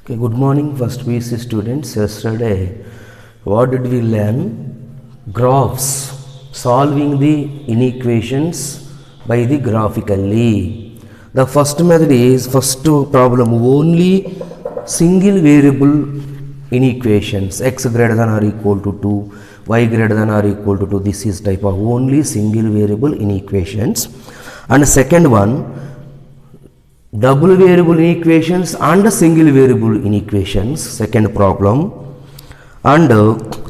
Okay, good morning, first BSc students. Yesterday, what did we learn? Graphs, solving the inequations by the graphically. The first method is first problem only single variable inequations, x greater than or equal to 2, y greater than or equal to 2. This is type of only single variable inequations. And the second one, double variable inequations and single variable inequations, second problem. And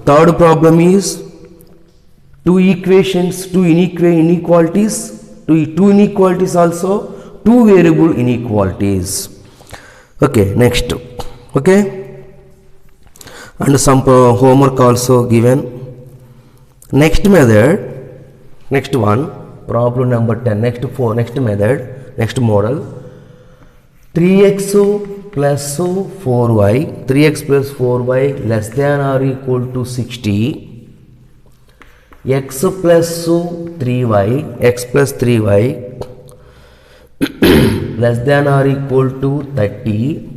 third problem is two equations, two inequalities, two inequalities also, two variable inequalities. Okay, next. Okay, and some homework also given. Next method, next one, problem number 10, next method, next model. 3x plus 4y, 3x plus 4y less than or equal to 60, x plus 3y, x plus 3y less than or equal to 30,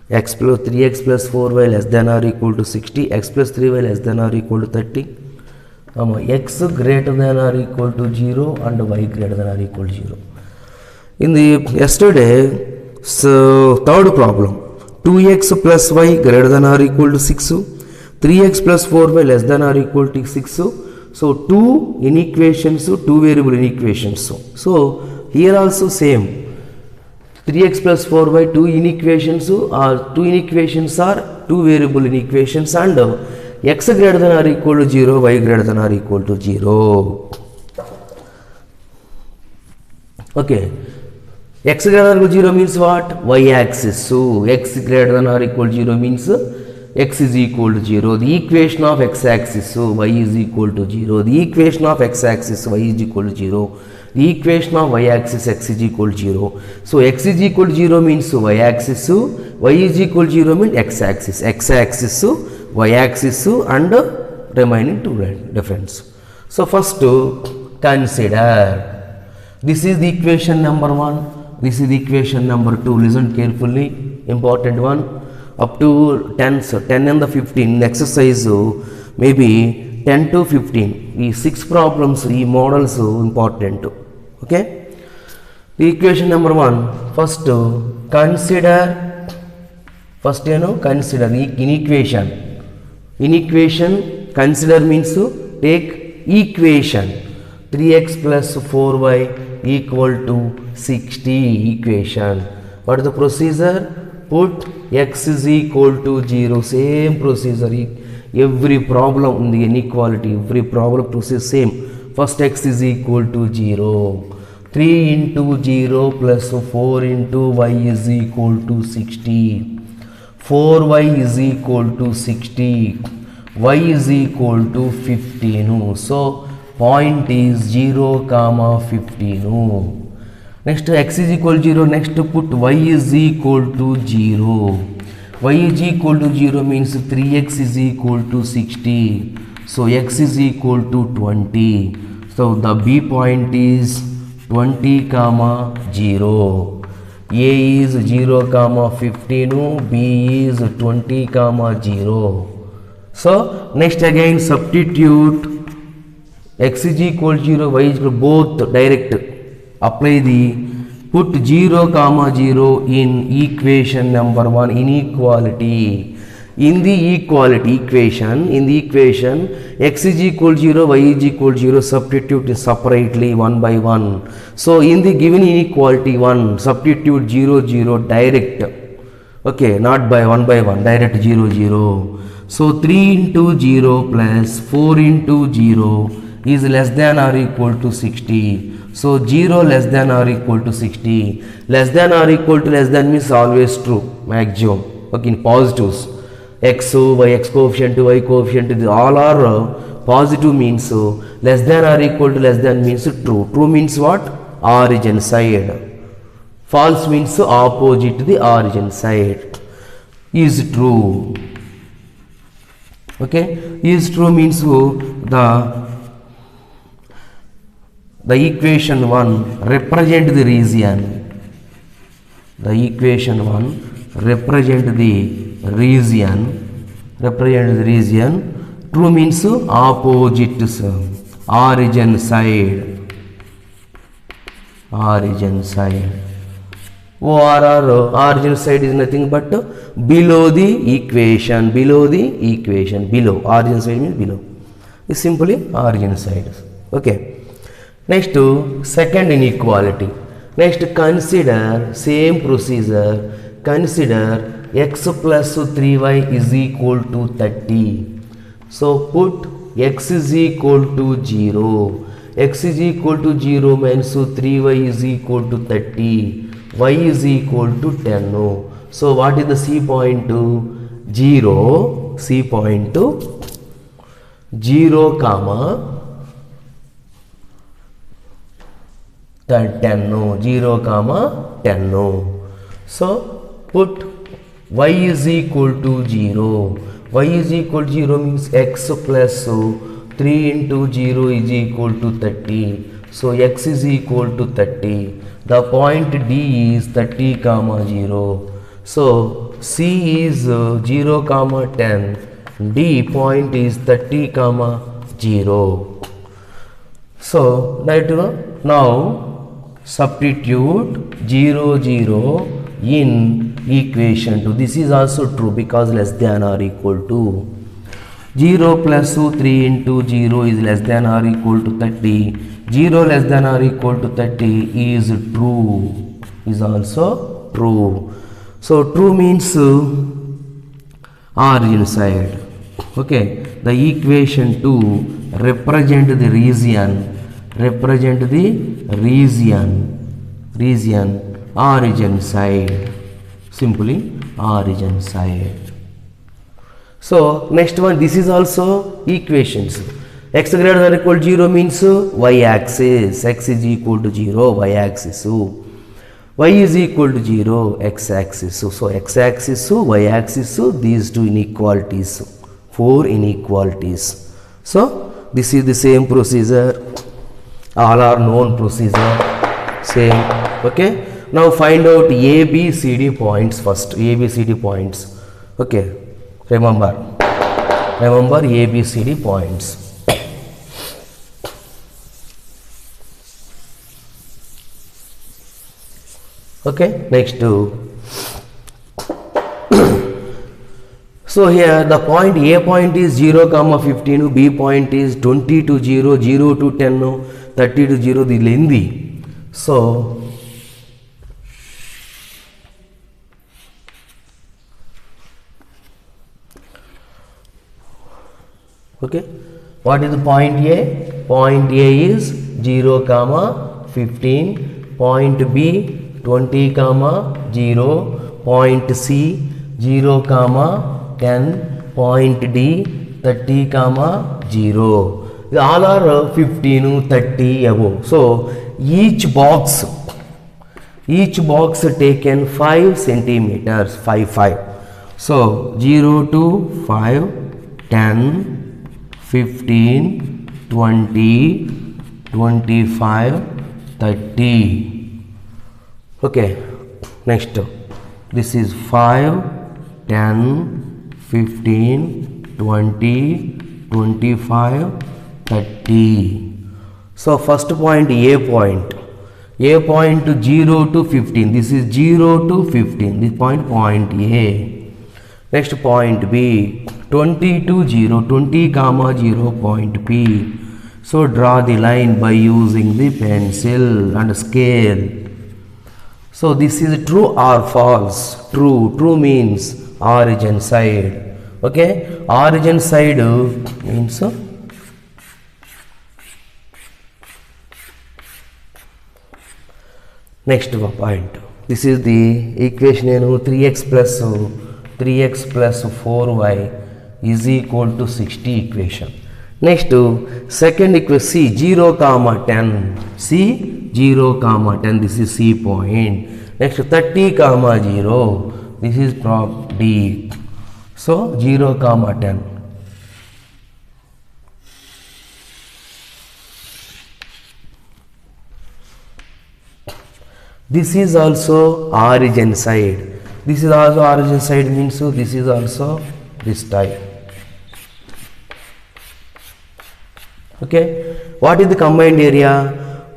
x plus 3x plus 4y less than or equal to 60, x plus 3y less than or equal to 30, x greater than or equal to 0 and y greater than or equal to 0. In the yesterday, so third problem, 2x plus y greater than or equal to 6, 3x plus 4y less than or equal to 6. So two inequations, two variable inequations. So here also same, 3x plus 4y, two inequations are two variable inequations, and x greater than or equal to 0, y greater than or equal to 0. Okay. X greater than or equal to 0 means what? Y axis. So x greater than or equal to 0 means x is equal to 0. The equation of x axis, so y is equal to 0. The equation of x axis, y is equal to 0. The equation of y axis, x is equal to 0. So x is equal to 0 means y axis, y is equal to 0 means x axis. X axis, y axis, and remaining two difference. So first consider, this is the equation number 1. This is the equation number 2. Listen carefully, important one. Up to 10, so 10 and the 15 exercise, maybe 10 to 15. These 6 problems, these models important. Okay. The equation number 1. First, consider. First, consider the inequation. Inequation. Consider means take equation. 3x plus 4y equal to 60 equation. What is the procedure? Put x is equal to 0. Same procedure. Every problem in the inequality, every problem procedure same. First x is equal to 0. 3 into 0 plus 4 into y is equal to 60. 4y is equal to 60. Y is equal to 15. So point is 0, 15. Next x is equal to 0. Next put y is equal to 0. Y is equal to 0 means 3x is equal to 60. So x is equal to 20. So the B point is 20, 0. A is 0, 15. B is 20, 0. So next again substitute. X is equal to 0, y is equal to both direct. Apply the put 0, 0 in equation number 1, inequality. In the equation, x is equal to 0, y is equal to 0, substitute separately one by one. So in the given inequality 1, substitute 0, 0 direct. Okay, not by one, direct 0, 0. So 3 into 0 plus 4 into 0 is less than or equal to 60. So 0 less than or equal to 60. Less than or equal to less than means always true, maximum. Okay, in positives. X, y, x coefficient, y coefficient, all are positive means less than or equal to less than means true. True means what? Origin side. False means opposite to the origin side. Is true. Okay, is true means the equation 1 represent the region. The equation 1 represent the region. True means opposite origin side. Origin origin side is nothing but below the equation. Below origin side means below. It's simply origin side. Okay. Next to second inequality. Next, consider same procedure. Consider x plus 3y is equal to 30. So put x is equal to 0. X is equal to 0 means 3y is equal to 30. Y is equal to 10. So what is the C point to 0? C point to 0 comma 10. 0 comma 10. So put y is equal to 0. Y is equal to 0 means x plus 3 into 0 is equal to 30. So x is equal to 30. The point D is 30 comma 0. So C is 0 comma 10. D point is 30 comma 0. So now substitute 0 0 in equation 2. This is also true because less than or equal to 0 plus 3 into 0 is less than or equal to 30. 0 less than or equal to 30 is true, is also true. So true means origin side. Okay, the equation 2 represent the region origin side. Simply origin side. So next one, this is also equations. X greater than or equal to 0 means y axis. X is equal to 0, y axis. Y is equal to 0, x axis. So x axis, y axis, these two inequalities. 4 inequalities. So this is the same procedure. All are known procedure. Same. Okay. Now find out A, B, C, D points first. A, B, C, D points. Okay. Remember A, B, C, D points. Okay. Next so here the point A point is 0 comma 15, B point is 20 to 0, 0 to 10, 30 to 0, the lengthy. So okay, what is the point A? Point A is 0 comma 15, point B 20 comma 0, point C 0 comma 10, point D 30 comma 0. All are 15, 30 above. So each box taken 5 centimeters, 5. So 0 to 5, 10, 15, 20, 25, 30. Okay, next this is 5, 10, 15, 20, 25, 30. So first point A point to 0 to 15. This is 0 to 15. This point A. Next point B 20 to 0, 20 comma 0, point P. So draw the line by using the pencil and scale. So this is true or false? True means origin side. Okay, origin side means next point. This is the equation 3x plus 4y is equal to 60 equation. Next second equation C 0 comma 10. C 0 comma 10. This is C point. Next 30 comma 0. This is prop D. So 0 comma 10. This is also origin side. This is also origin side means so this is also this type. Okay, what is the combined area?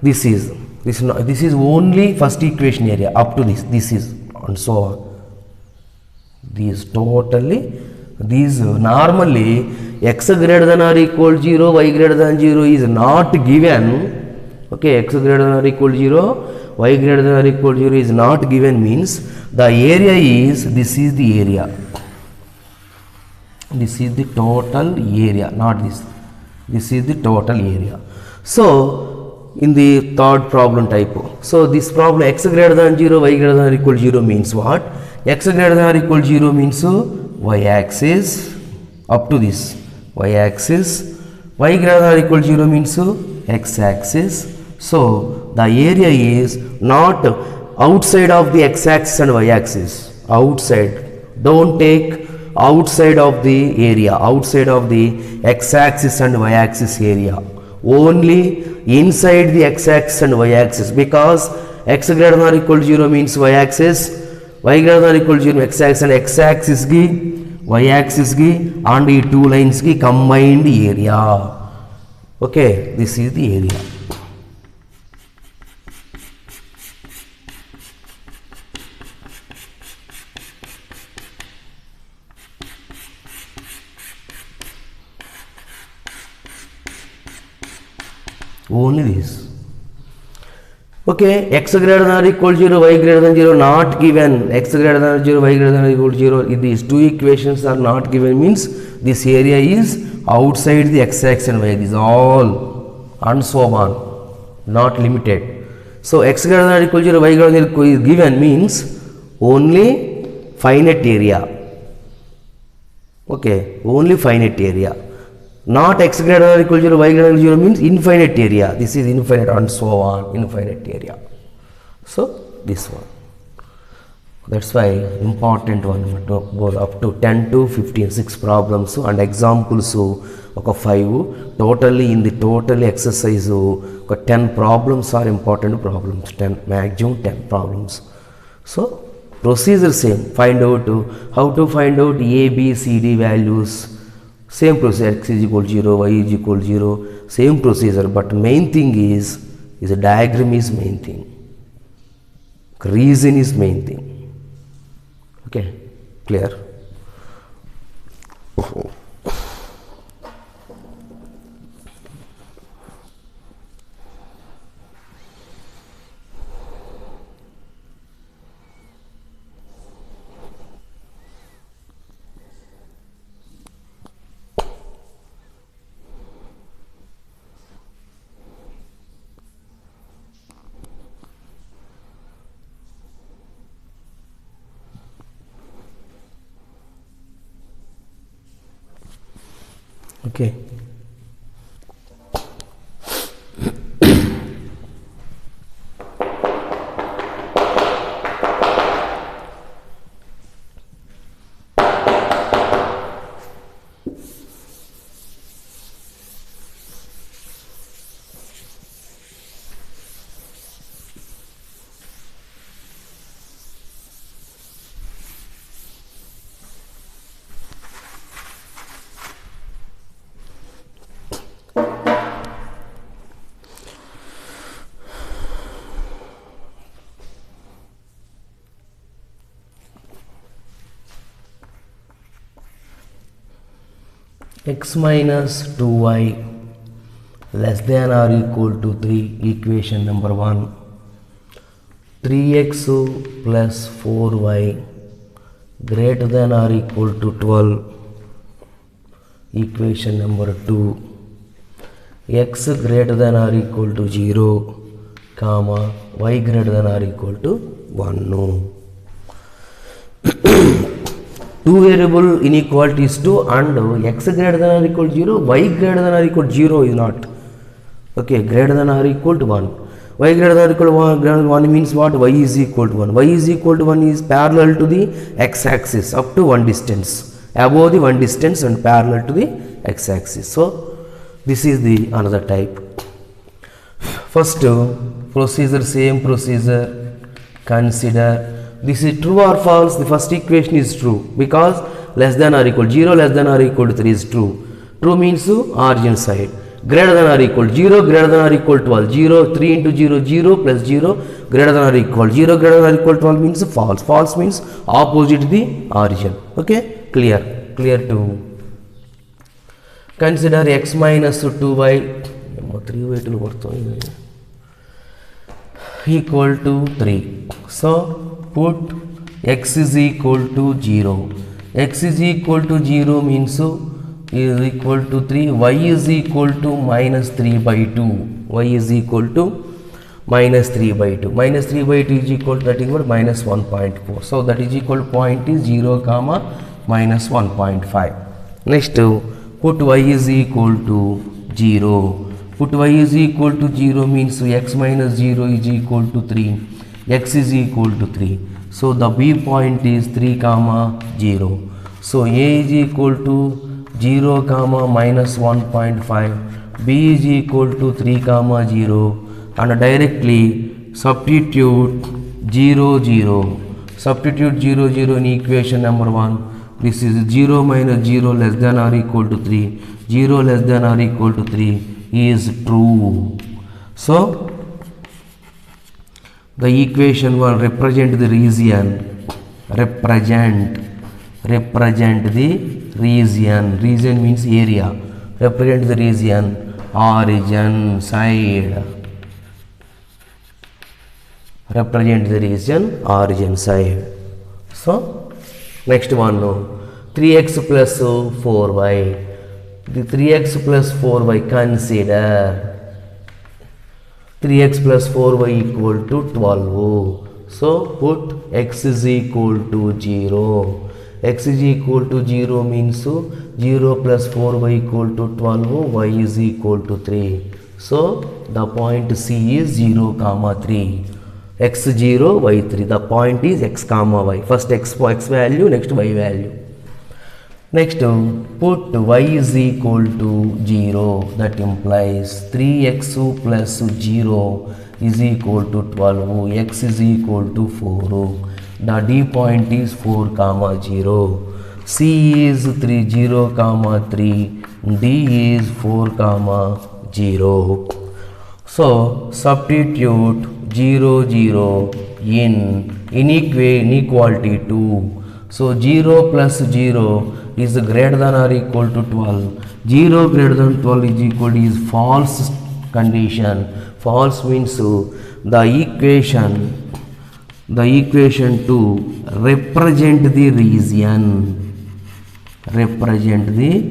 This is only first equation area up to this is and so on. These normally x greater than or equal 0, y greater than 0 is not given. Okay, x greater than or equal 0, y greater than or equal 0 is not given means the area is, this is the area, this is the total area, not this. This is the total area. So in the third problem type, so this problem x greater than 0, y greater than or equal 0 means what? X greater than or equal 0 means y axis up to this y axis, y greater than or equal 0 means x axis. So the area is not outside of the x axis and y axis, outside. Don't take outside of the area, outside of the x axis and y axis area, only inside the x axis and y axis, because x greater than or equal to 0 means y axis, y greater than or equal to 0 x axis and x axis gi y axis gi and the two lines gi combined area. Okay, this is the area. Only this. Okay, x greater than or equal to 0, y greater than 0 not given, x greater than 0, y greater than or equal to 0, if these two equations are not given means this area is outside the x axis and y axis, all and so on, not limited. So x greater than or equal to 0, y greater than or equal is given means only finite area. Okay, only finite area. Not x greater than or equal to 0, y greater than 0 means infinite area. This is infinite and so on, infinite area. So this one. That's why important one to go up to 10 to 15, 6 problems and examples ఒక 5 totally in the total exercise ఒక 10 problems are important problems, 10 maximum 10 problems. So procedure same, find out how to find out a b c d values. Same procedure, x is equal to 0, y is equal to 0, same procedure, but main thing is a diagram is main thing, reason is main thing. Okay, clear? Okay. X minus 2y less than or equal to 3, equation number 1. 3x plus 4y greater than or equal to 12, equation number 2. X greater than or equal to 0, comma, y greater than or equal to 1. No. Two variable inequalities 2 and x greater than or equal to 0, y greater than or equal to 0 is not. Okay, greater than or equal to 1. Y greater than or equal to 1, greater than 1 means what? Y is equal to 1. Y is equal to 1 is parallel to the x axis up to one distance. Above the one distance and parallel to the x axis. So, this is the another type. First procedure, same procedure. Consider this is true or false. The first equation is true because less than or equal 0 less than or equal to 3 is true. True means origin side. Greater than or equal 0 greater than or equal 12. 0 3 into 0 0 plus 0 greater than or equal 0 greater than or equal 12 means false. False means opposite the origin. Okay, clear to. Consider x minus 2y 3y equal to 3. So put x is equal to 0. X is equal to 0 means is equal to 3. Y is equal to minus 3 by 2. Y is equal to minus 3 by 2. Minus 3 by 2 is equal to that is what minus 1.4. So that is equal to point is 0 comma minus 1.5. Next put y is equal to 0. Put y is equal to 0 means x minus 0 is equal to 3. X is equal to 3. So the B point is 3 comma 0. So A is equal to 0 comma minus 1.5. B is equal to 3 comma 0 and directly substitute 0 0. Substitute 0 0 in equation number 1. This is 0 minus 0 less than or equal to 3. 0 less than or equal to 3 is true. So the equation will represent the region. Represent the region. Region means area. Represent the region. Origin side. Represent the region. Origin side. So next one 3x plus 4y. The 3x plus 4y consider 3x plus 4y equal to 12. So put x is equal to 0. X is equal to 0 means 0 plus 4y equal to 12. Y is equal to 3. So the point C is 0 comma 3. X 0 y 3. The point is x comma y. First x value, next y value. Next put y is equal to 0. That implies 3x plus 0 is equal to 12. X is equal to 4. The D point is 4 comma 0. C is 0 comma 3. D is 4 comma 0. So substitute 0 0 in inequality 2. So 0 plus 0 is greater than or equal to 12. 0 greater than 12 is equal to is false condition. False means the equation to represent the region. Represent the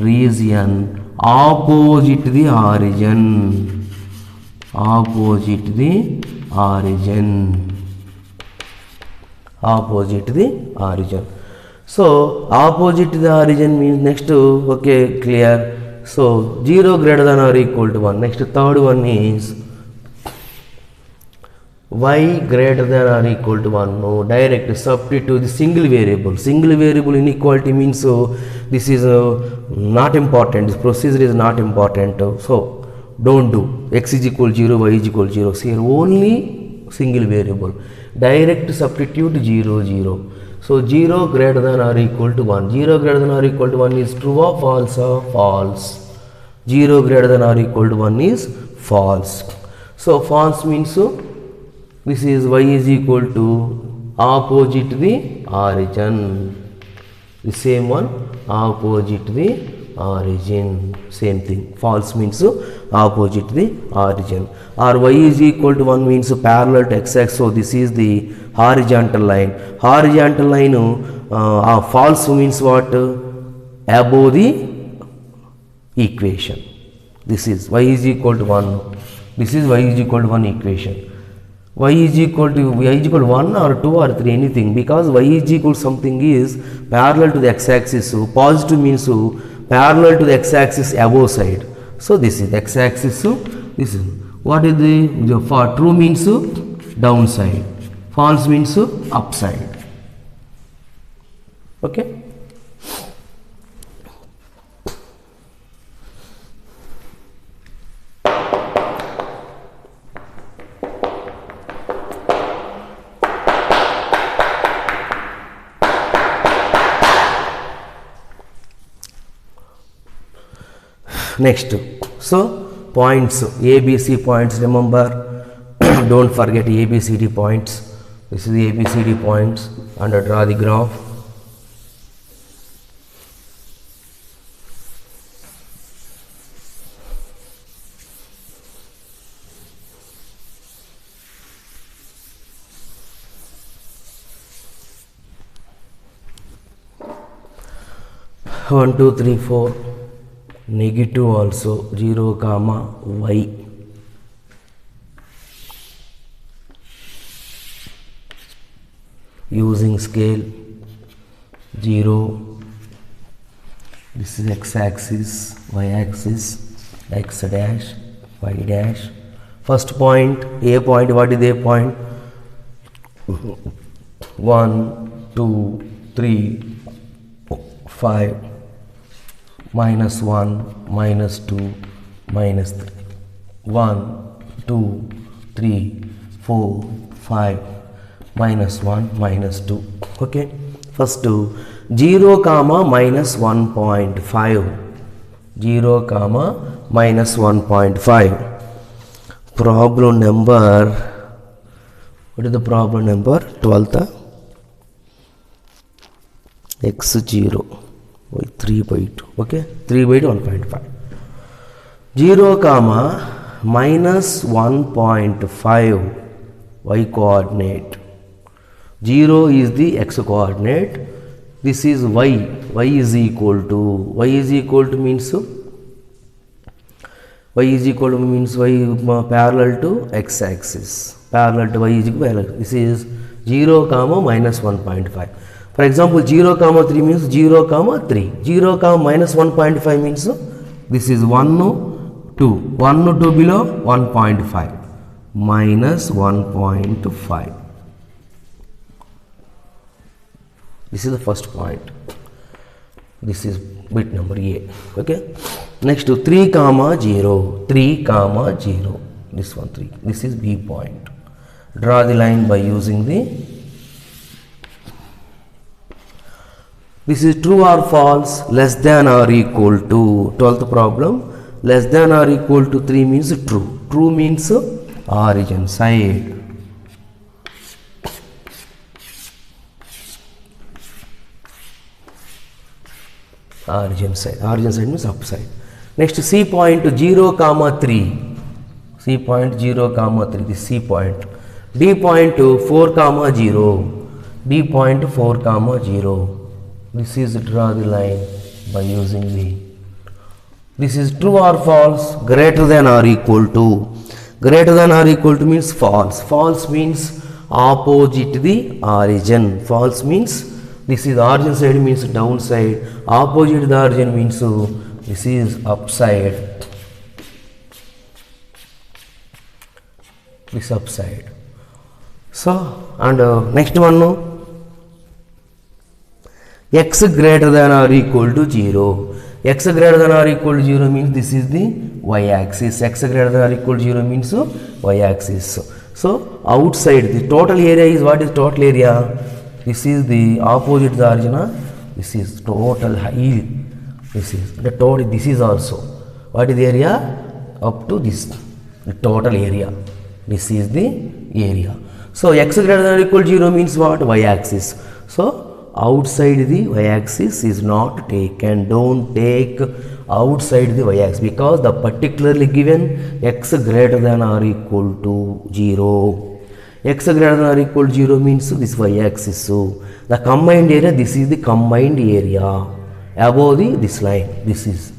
region opposite the origin. Opposite the origin. Opposite the origin. So opposite the origin means next okay clear. So 0 greater than or equal to 1. Next third one is y greater than or equal to 1. No, direct substitute the single variable. Single variable inequality means this is not important. This procedure is not important. So don't do x is equal 0, y is equal 0. So here only single variable. Direct substitute 0 0. So 0 greater than or equal to 1. 0 greater than or equal to 1 is true or false? False. 0 greater than or equal to 1 is false. So false means this is y is equal to opposite the origin. The same one opposite the origin. Same thing. False means opposite the origin. Or y is equal to 1 means parallel to x-axis. So this is the horizontal line. Horizontal line false means what? Above the equation. This is y is equal to 1. This is y is equal to 1 equation. Y is equal to 1 or 2 or 3 anything, because y is equal to something is parallel to the x-axis. So positive means parallel to the x-axis above side. So this is x-axis. So this is what is the for true means downside, false means upside. Okay. Next, so points, ABC points, remember, don't forget ABCD points. This is the ABCD points, and draw the graph. One, two, three, four. Negative also 0, comma y. Using scale 0. This is x-axis, y-axis, x dash, y dash. First point, A point. What is A point? 1, 2, 3, 5. Minus 1, minus 2, minus 3. 1, 2, 3, 4, 5. Minus 1, minus 2. Okay. First 0, comma minus 1.5. 0, comma minus 1.5. Problem number. What is the problem number? 12th. x0. 3 by 2. Okay, 3 by 2, 1.5. 0, comma minus 1.5 y coordinate. 0 is the x coordinate. This is y. Y is equal to means y parallel to x axis. Parallel to y is equal to this is 0, comma minus 1.5. For example, 0, comma 3 means 0, comma 3. 0, comma minus 1.5 means this is 1, 2. 1, 2 below 1.5. Minus 1.5. This is the first point. This is bit number A. Okay. Next to 3, comma 0. 3, comma 0. This one 3. This is B point. Draw the line by using the. This is true or false, less than or equal to. 12th problem. Less than or equal to 3 means true. True means origin side. Origin side. Origin side means upside. Next C point 0, comma 3. C point 0, comma 3. This C point. D point 4, comma 0. D point 4, comma 0. This is draw the line by using the. This is true or false, greater than or equal to. Greater than or equal to means false. False means opposite the origin. False means this is origin side means downside. Opposite the origin means this is upside. This upside. So and next one no. X greater than or equal to 0. X greater than or equal to 0 means this is the y-axis. X greater than or equal to 0 means y-axis. So outside the total area is what is total area? This is the opposite the origin. This is total height. This is the total. This is also what is the area up to this the total area. This is the area. So x greater than or equal to 0 means what? Y-axis. So outside the y-axis is not taken. Don't take outside the y-axis because the particularly given x greater than or equal to 0. X greater than or equal to 0 means this y-axis. So the combined area, this is the combined area above this line. This is.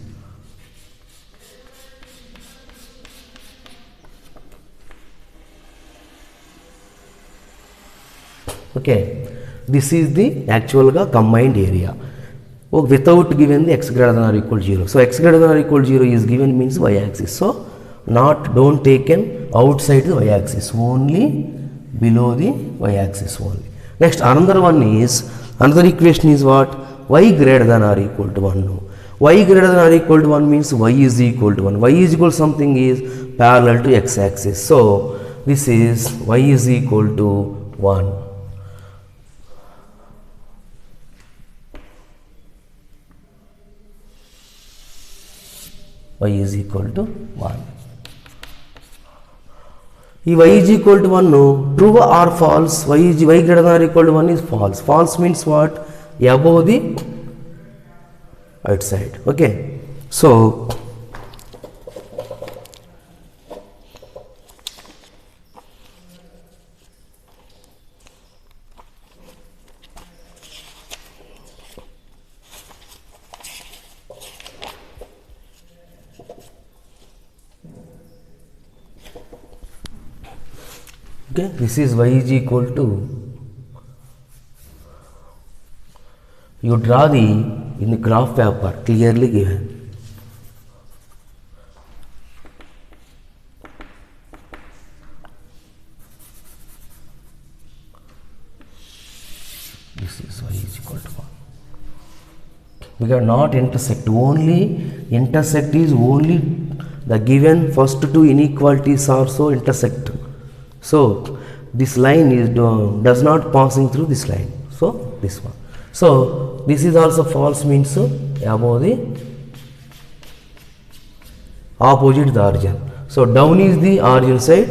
Okay. This is the actual combined area without given the x greater than or equal to 0. So x greater than or equal to 0 is given means y-axis. So don't taken outside the y-axis, only below the y-axis only. Next another one is, another equation is what? Y greater than or equal to 1. No. Y greater than or equal to 1 means y is equal to 1. Y is equal to something is parallel to x-axis. So this is y is equal to 1. y is equal to 1. If y is equal to 1, no, true or false, y greater than or equal to 1 is false. False means what? Above the outside. Okay. So, okay, this is y is equal to, you draw the in the graph paper clearly given. This is y is equal to 1. We have not intersect, only intersect is only the given first two inequalities also intersect. So this line is does not passing through this line. So this one. So this is also false means above the opposite the origin. So down is the origin side.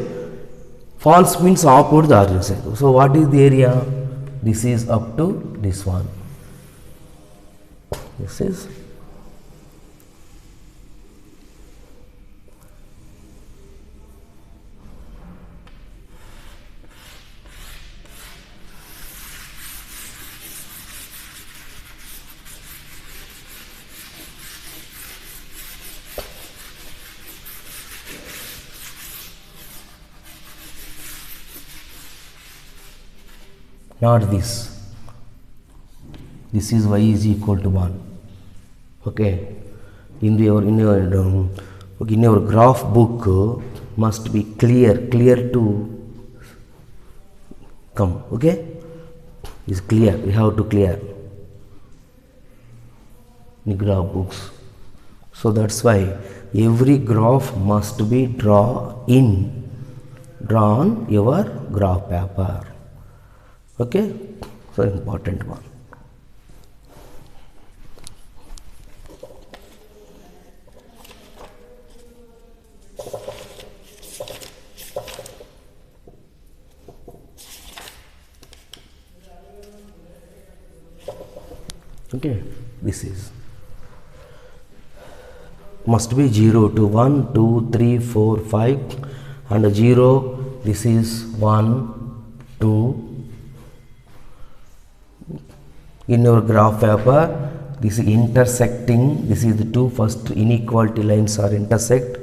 False means opposite the origin side. So what is the area? This is up to this one. This is not this. This is y is equal to 1. Okay. In your graph book must be clear to come. Okay. Is clear. We have to clear the graph books. So that's why every graph must be drawn your graph paper. Okay, so important one. Okay, this is must be 0 to 1, 2, 3, 4, 5 and 0. This is 1, 2. In your graph paper, this is intersecting. This is the two first inequality lines are intersect,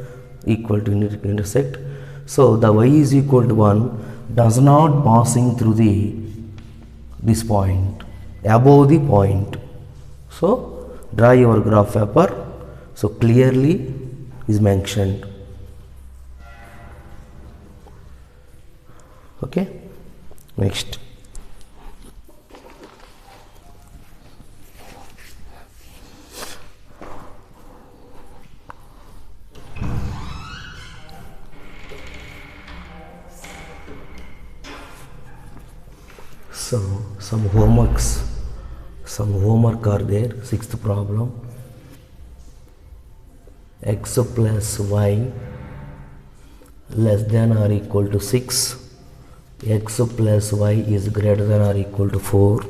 equal to intersect. So the y is equal to 1 does not passing through this point, above the point. So draw your graph paper. So clearly is mentioned. Okay. Next. So some homework are there. Sixth problem. X plus y less than or equal to 6. X plus y is greater than or equal to 4.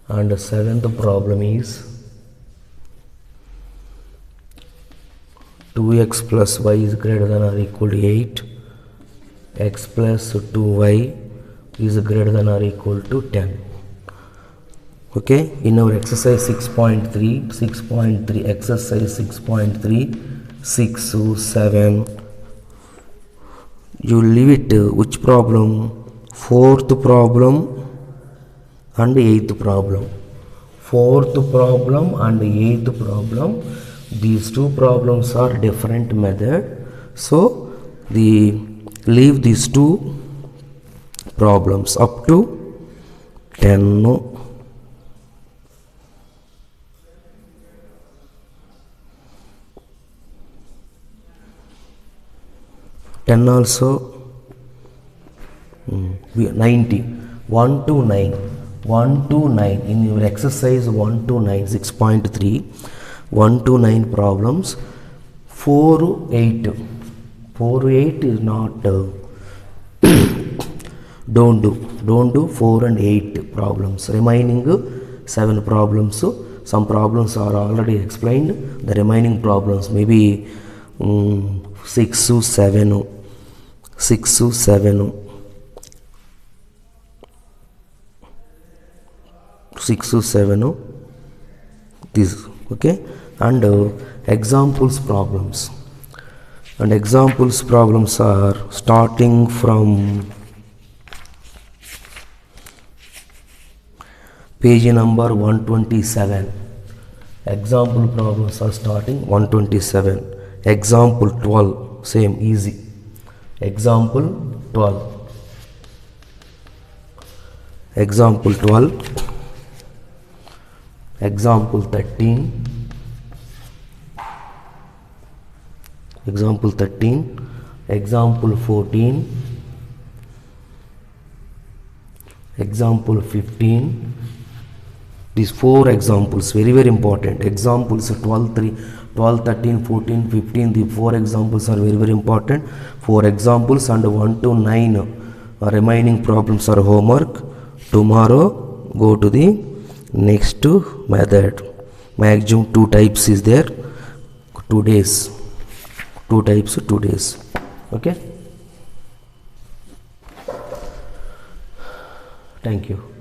And the seventh problem is 2x plus y is greater than or equal to 8. X plus 2y is greater than or equal to 10. Okay, in our exercise 6.3 exercise 6.3 6 7 you leave it which problem? Fourth problem and eighth problem. Fourth problem and eighth problem, these two problems are different method. So leave these two problems up to 10. 10 also 90 1 to 9 in your exercise 1 to 9 6.3 1 to 9 problems. 4 to 8. 4 to 8 is not don't do 4 and 8 problems. Remaining 7 problems. Some problems are already explained. The remaining problems maybe 6 to 7. 6 to 7. 6 to 7. This, okay. And examples problems. And examples problems are starting from page number 127. Example problems are starting 127. Example 12, same, easy. Example 12. Example 12. Example 13. Example 13. Example 14. Example 15. These 4 examples, very very important. Examples 12, 13, 14, 15. The 4 examples are very very important. 4 examples and 1 to 9 remaining problems are homework. Tomorrow go to the next method. Maximum 2 types is there. 2 days. 2 types, 2 days. Okay. Thank you.